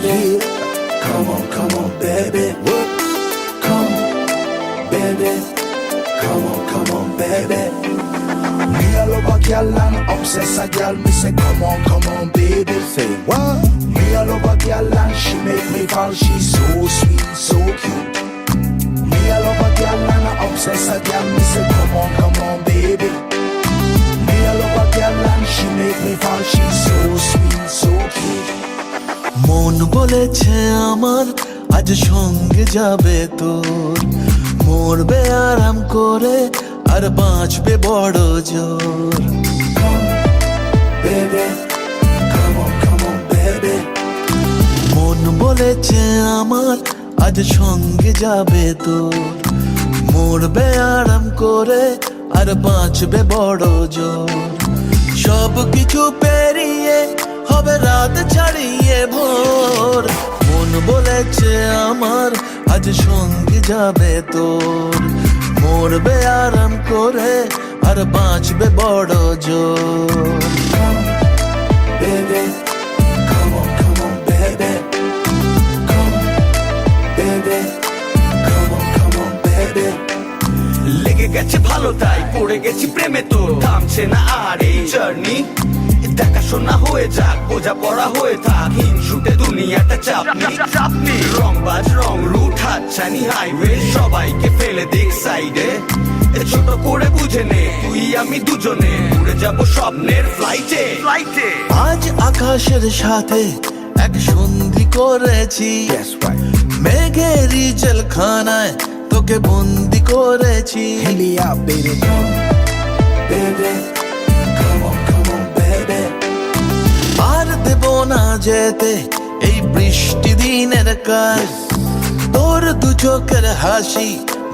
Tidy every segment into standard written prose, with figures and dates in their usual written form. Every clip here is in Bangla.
baby. Come on, baby. Come, baby. Come on, baby. Me all over girl and obsess a girl. Me say, come on, baby. Say what? Me all over girl and she make me fall. She's so sweet, so cute. Me all over girl and obsess a girl. Me say, come on, baby. Me all over girl and she make me fall. She's so sweet, so cute. মন বলেছে আমার আজ সঙ্গে যাবে তোর, মরবে আরাম করে আর বাঁচবে বড় জোর। Come, baby. Come on, baby. মন বলেছে আমার আজ সঙ্গে যাবে তোর, মরবে আরাম করে আর বাঁচবে বড় জোর। সব কিছু পেরিয়ে হবে রাত ছাড়িয়ে ভোর। মন বলেছে আমার আজ সঙ্গে যাবে তোর, মরবে আরাম করে আর বাঁচবে বড় জোর। Come, baby. Come on, baby. Come, baby. Come on, baby. লেগে গেছে ভালো তাই পড়ে গেছি প্রেমে, তো থামছে না আর এই জার্নি। দেখাশোনা হয়ে যাক, বোঝা পড়া হয়ে থাক, হিংসুটে দুনিয়াটা চাপনি। রংবাজ রং রুট হাতছানি হাইওয়ে, সবাইকে ফেলে দিক সাইডে। ছোট করে বুঝে নে তুই আমি দুজনে উড়ে যাব স্বপ্নের ফ্লাইটে। আজ আকাশের সাথে এক সন্ধি করেছি, That's right. মেঘেরই জেলখানায় তোকে বন্দি করেছি। Hit me out, baby. Come, baby. Come on, baby. আর দেব না যেতে এই বৃষ্টি দিনের কাজ, তোর দু চোখের হাসি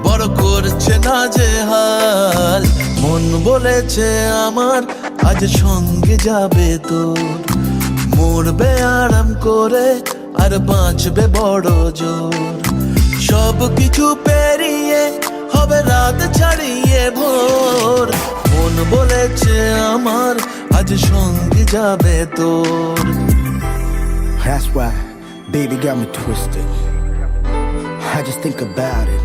বড় করছে না যে হাল। মন বলেছে আমার আজ সঙ্গে যাবে তোর, মরবে আরাম করে আর বাঁচবে বড় জোর। সব কিছু পেরিয়ে হবে রাত ছাড়িয়ে ভোর। মন বলেছে আমার আজ সঙ্গে যাবে তোর। That's why, baby got me twisted. I just think about it,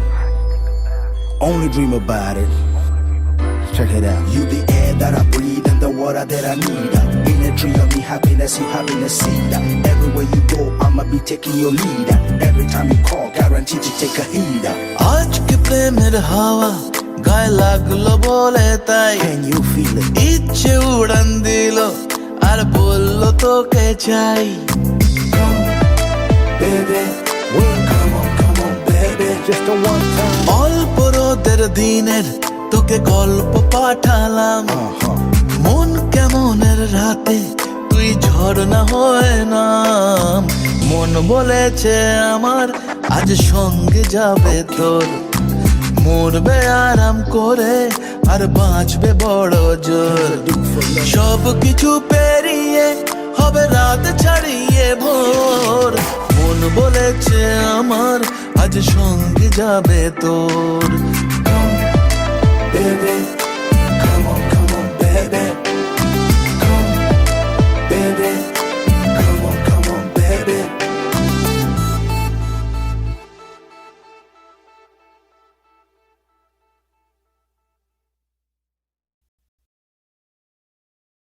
only dream about it. Check it out. You the air that I breathe and the water that I need. In a tree of me happiness, you happiness seed. Everywhere you go, I'ma be taking your lead. Every time you call, guaranteed to take a heed. আজকে প্রেমের হাওয়া গায়ে লাগলো বলে তাই, Can you feel it? ইচ্ছে উড়ান দিল আর বললো তোকে চাই। Come, baby. Come on, baby. Just a one time. অল্প রোদের দিনের তোকে গল্প পাঠালাম, মন কেমনের রাতে তুই ঝর্ণা হয়ে নাম। মন বলেছে আমার আজ সঙ্গে যাবে তোর, মরবে আরাম করে আর বাঁচবে বড় জোর। সব কিছু পেরিয়ে হবে রাত ছাড়িয়ে ভোর। মন বলেছে আমার আজ সঙ্গে যাবে তোর। Baby.